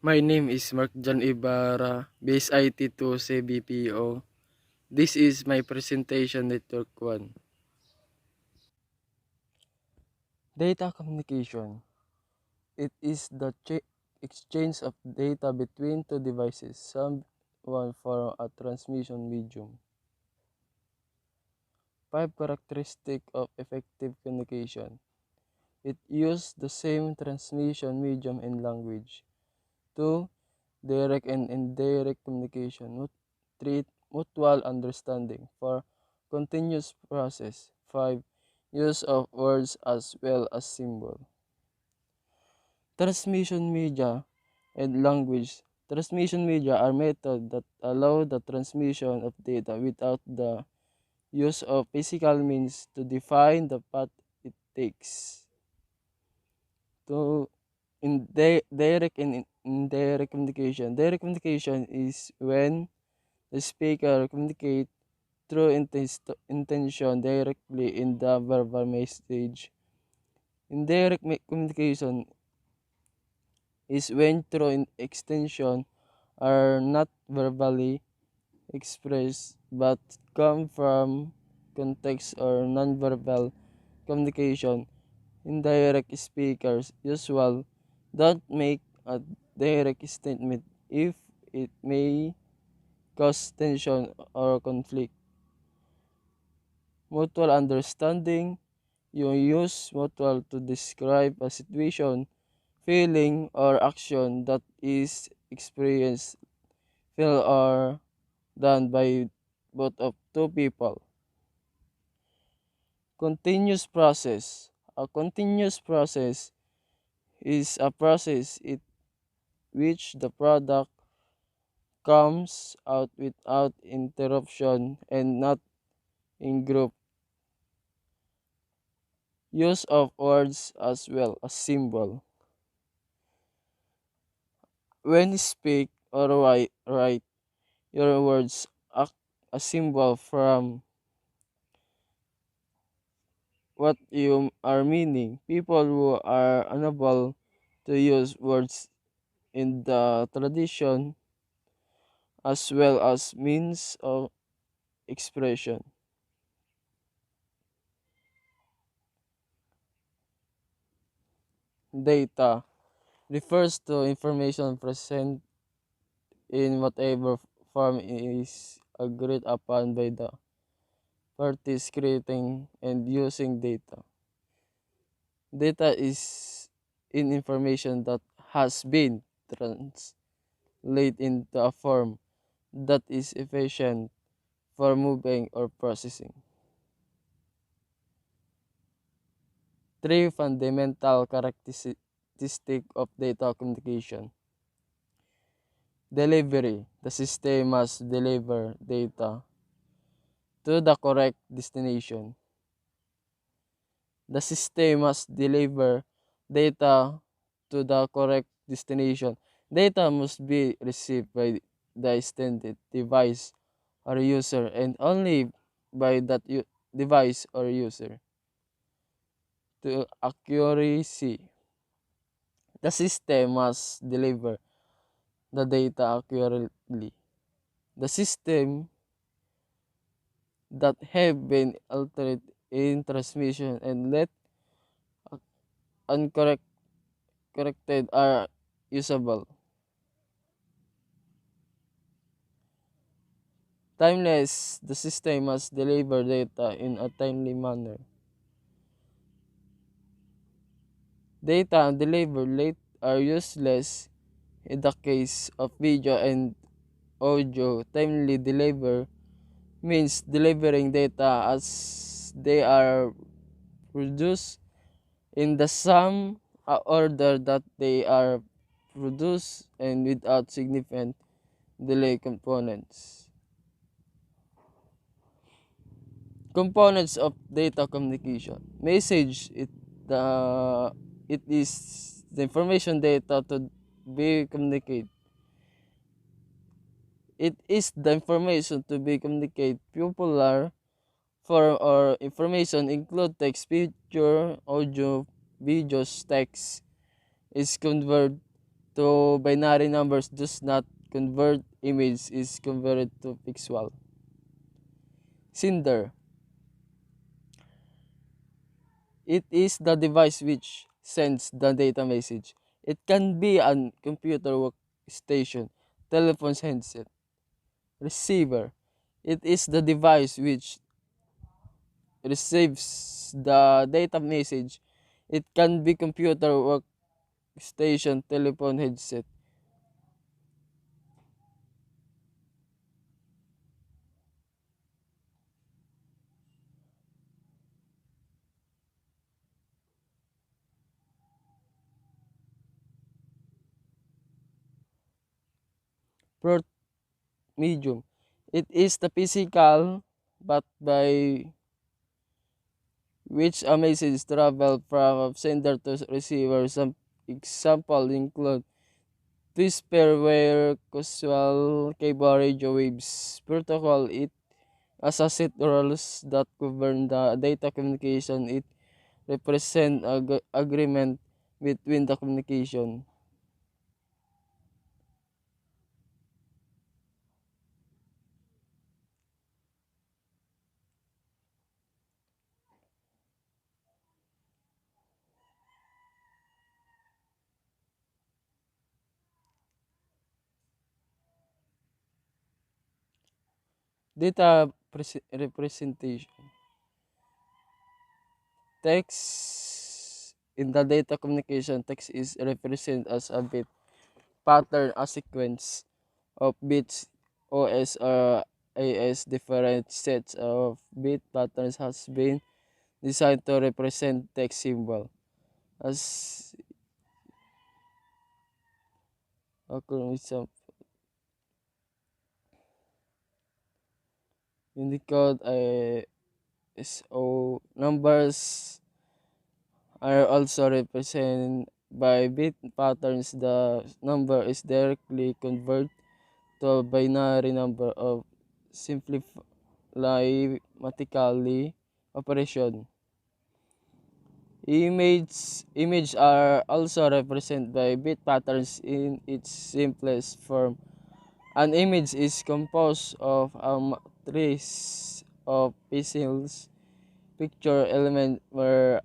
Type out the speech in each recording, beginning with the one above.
My name is Mark John Ibarra, base IT to CBPO. This is my presentation Network 1. Data communication. It is the exchange of data between two devices, some one for a transmission medium. 5 characteristics of effective communication. It uses the same transmission medium and language. 2. Direct and indirect communication. 3. Mutual understanding. 4. Continuous process. 5. Use of words as well as symbols. Transmission media and language. Transmission media are methods that allow the transmission of data without the use of physical means to define the path it takes. To direct and indirect communication. Direct communication is when the speaker communicates through intention directly in the verbal message. Indirect communication is when through extension are not verbally expressed but come from context or nonverbal communication. Indirect speakers usually don't make a direct statement if it may cause tension or conflict. Mutual understanding. You use mutual to describe a situation, feeling, or action that is experienced, felt, or done by both of two people. Continuous process. A continuous process is a process in which the product comes out without interruption and not in group. Use of words as well as symbol. When you speak or write, your words act a symbol from what you are meaning. People who are unable to use words in the tradition as well as means of expression. Data refers to information present in whatever form is agreed upon by the parties creating and using data. Data is in information that has been translated into a form that is efficient for moving or processing. 3 fundamental characteristics of data communication. Delivery. The system must deliver data to the correct destination. The system must deliver data to the correct destination. Data must be received by the intended device or user and only by that device or user. To accuracy. The system must deliver the data accurately. The system that have been altered in transmission and let uncorrected are usable. Timeless, the system must deliver data in a timely manner. Data delivered late are useless in the case of video and audio. Timely deliver means delivering data as they are produced in the same order that they are produced and without significant delay components. Components of data communication. Message it is the information data to be communicated. It is the information to be communicated. Popular form or information include text, picture, audio, videos, text is converted to binary numbers does not convert image is converted to pixel. Sender. It is the device which sends the data message. It can be a computer workstation, telephone handset. Receiver. It is the device which receives the data message. It can be computer workstation, telephone headset. Port medium. It is the physical but by which a message travel from sender to receiver. Some example include whisper where casual cable radio waves protocol. It as a set rules that govern the data communication. It represent agreement between the communication. Data representation. Text in the data communication, text is represented as a bit pattern, a sequence of bits. OS or AS different sets of bit patterns has been designed to represent text symbol. As some Unicode ISO numbers are also represented by bit patterns. The number is directly converted to a binary number of simplify mathematically operation. Image are also represented by bit patterns in its simplest form. An image is composed of a matrix of pixels, picture element where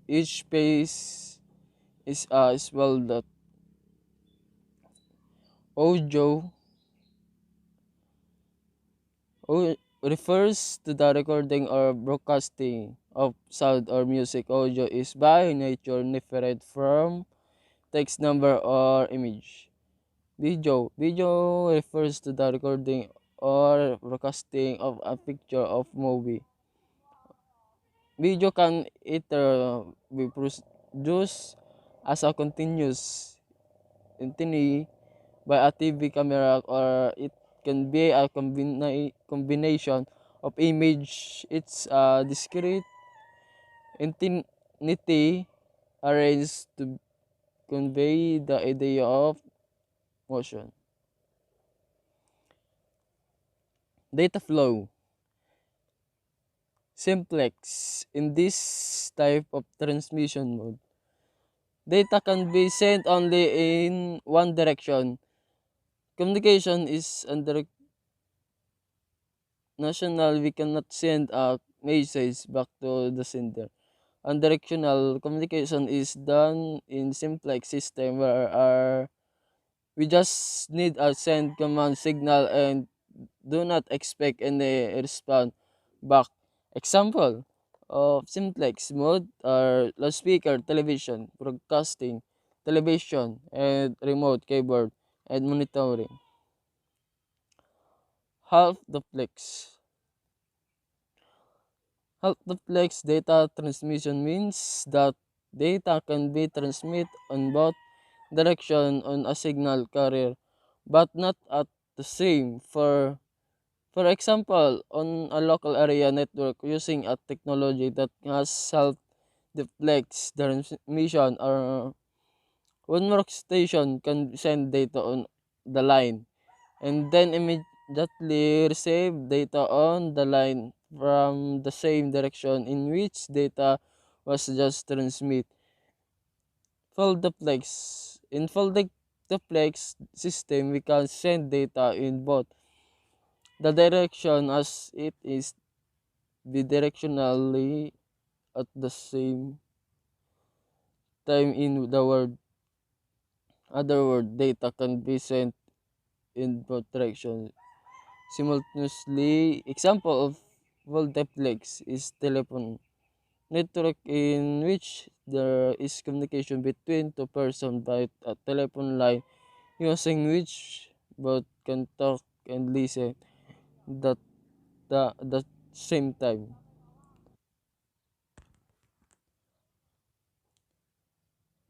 each space is as well that audio refers to the recording or broadcasting of sound or music. Audio is by nature different from text, number, or image. Video refers to the recording or broadcasting of a picture of movie. Video can either be produced as a continuous entity by a TV camera, or it can be a combination of image. It's a discrete entity arranged to convey the idea of motion. Data flow. Simplex. In this type of transmission mode, data can be sent only in one direction. Communication is unidirectional. We cannot send a message back to the sender. Unidirectional communication is done in simplex system where we just need a send command signal and do not expect any response back. Example of simplex mode are loudspeaker, television, broadcasting, television, and remote keyboard and monitoring. Half duplex. Half duplex data transmission means that data can be transmitted on both direction on a signal carrier, but not at the same. For example, on a local area network using a technology that has self deflects transmission, or one workstation can send data on the line and then immediately receive data on the line from the same direction in which data was just transmitted. Full duplex In full duplex system, we can send data in both the direction as it is bidirectionally at the same time in the word. Other word, data can be sent in both directions simultaneously. Example of full duplex is telephone network in which there is communication between two persons by a telephone line using which both can talk and listen at the same time.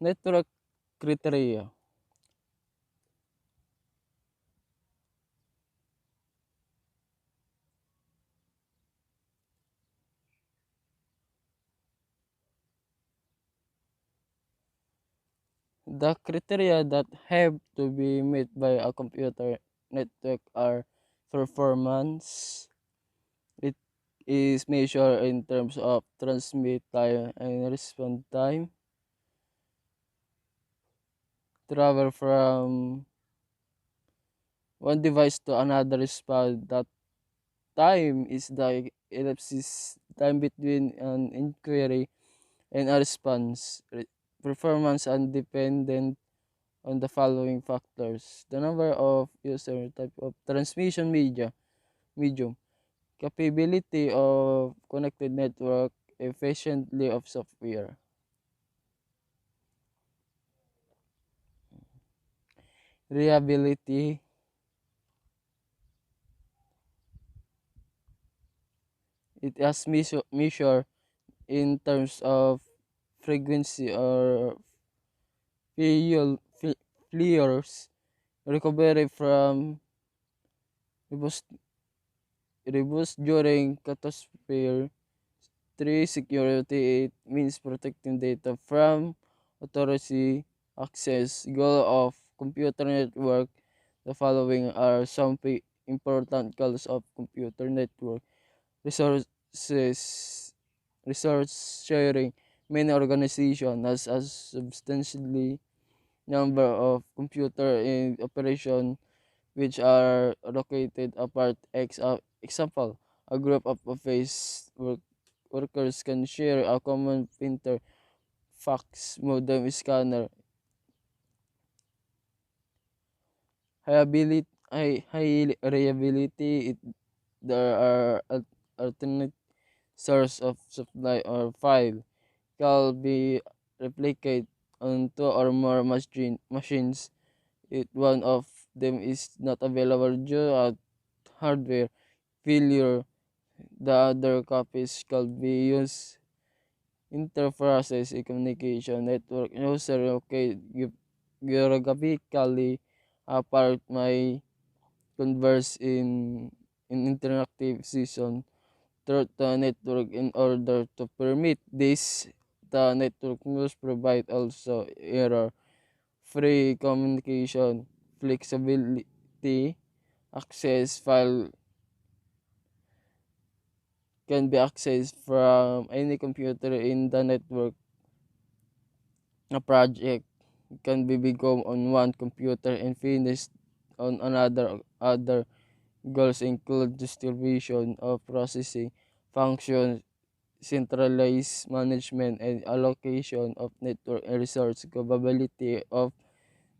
Network criteria. The criteria that have to be met by a computer network are performance. It is measured in terms of transmit time and respond time. Travel from one device to another respond. That time is the ellipsis time between an inquiry and a response. Performance and dependent on the following factors: the number of user, type of transmission medium, capability of connected network, efficiently of software. Reliability, it has measure in terms of frequency or failures, recovery from rebus, rebus during catastrophe. 3. Security, it means protecting data from authority access. Goal of computer network. The following are some important goals of computer network. Resources, resource sharing. Many organizations has a substantially number of computer in operation which are located apart. Example, a group of office workers can share a common printer, fax, modem, scanner. High reliability. There are alternate source of supply or file can be replicated on two or more machines. If one of them is not available due to hardware failure, the other copies can be used. Interprocess communication network user geographically apart may converse in interactive session through the network. In order to permit this, the network must provide also error free communication, flexibility, access file can be accessed from any computer in the network. A project can be begun on one computer and finished on another. Other goals include distribution of processing functions, centralized management and allocation of network and resource capability of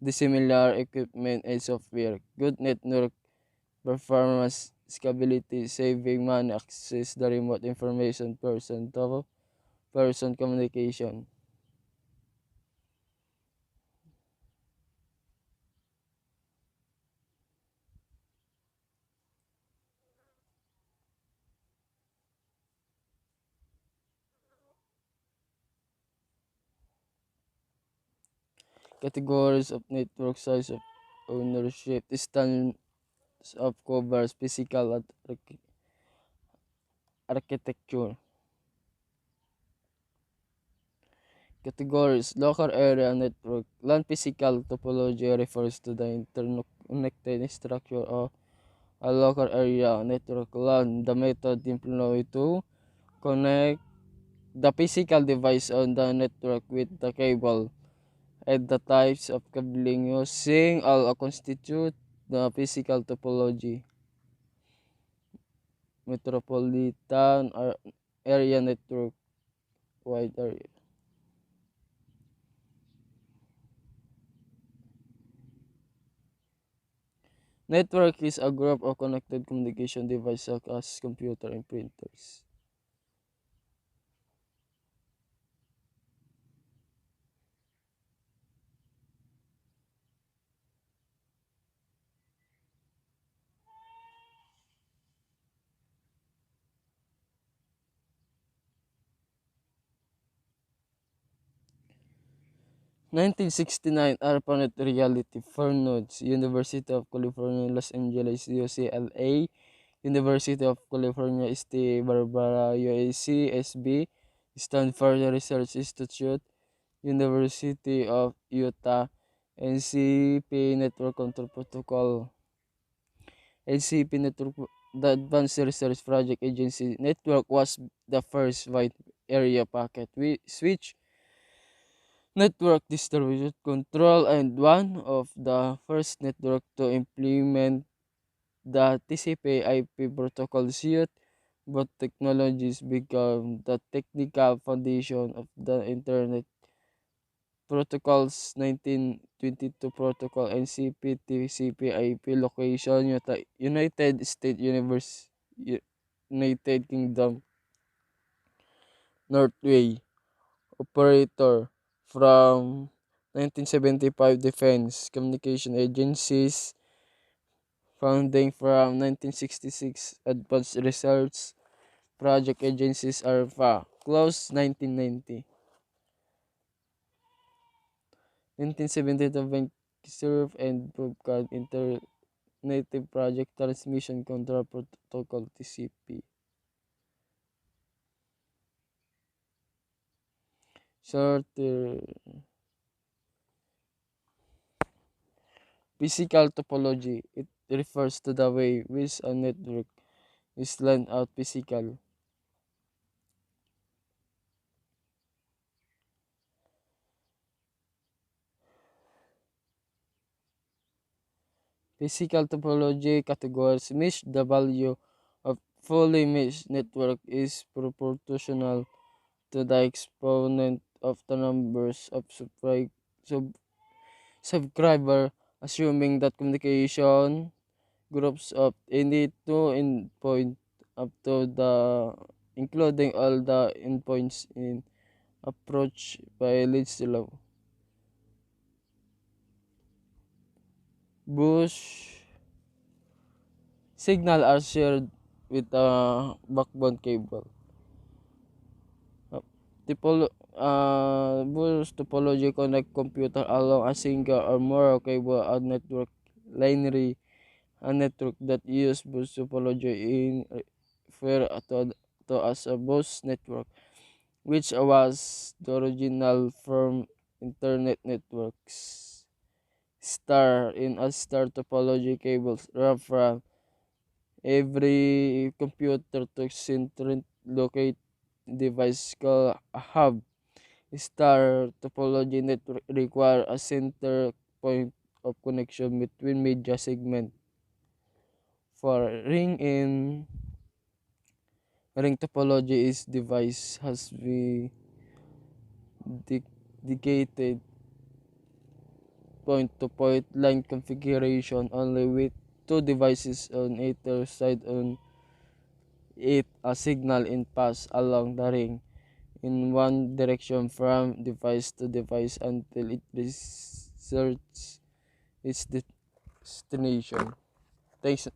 the similar equipment and software. Good network performance, scalability, saving money, access the remote information person to person communication. Categories of network: size of ownership, distance of covers, physical architecture. Categories: local area network. LAN physical topology refers to the interconnected structure of a local area network. LAN, the method employed to connect the physical device on the network with the cable and the types of cabling using all constitute the physical topology. Metropolitan area network, wide area. Network is a group of connected communication devices such as computer and printers. 1969 ARPANET Reality for Nodes, University of California, Los Angeles, UCLA, University of California, St. Barbara, UACSB, Stanford Research Institute, University of Utah, NCP Network Control Protocol, NCP Network, the Advanced Research Project Agency Network was the first wide area packet switch network distributed control and one of the first network to implement the TCP/IP protocol suite. Both technologies become the technical foundation of the Internet Protocol's 1922 protocol and CP/TCP/IP location United States United Kingdom Northway operator from 1975 Defense Communication Agencies founding from 1966 Advanced Research Project Agencies ARPA close 1990 1972 Bank Serve and Broadcast Internet Project Transmission Control Protocol TCP short physical topology. It refers to the way which a network is laid out physical. Physical topology categories mesh the value of fully meshed network is proportional to the exponent of the numbers of subscriber, assuming that communication groups of any two endpoint up to the including all the endpoints in approach by leads to law. Bush signal are shared with a backbone cable. Uh, Bush topology connect computer along a single or more cable or network linearly. A network that uses Bush topology in refer to as a Bush network, which was the original from Internet networks. Star in a star topology cables run from every computer to central locate device called a hub. Star topology network require a center point of connection between media segment. For ring topology is device has been dedicated point to point line configuration only with two devices on either side on it. A signal in pass along the ring in one direction from device to device until it reaches its destination. Thanks.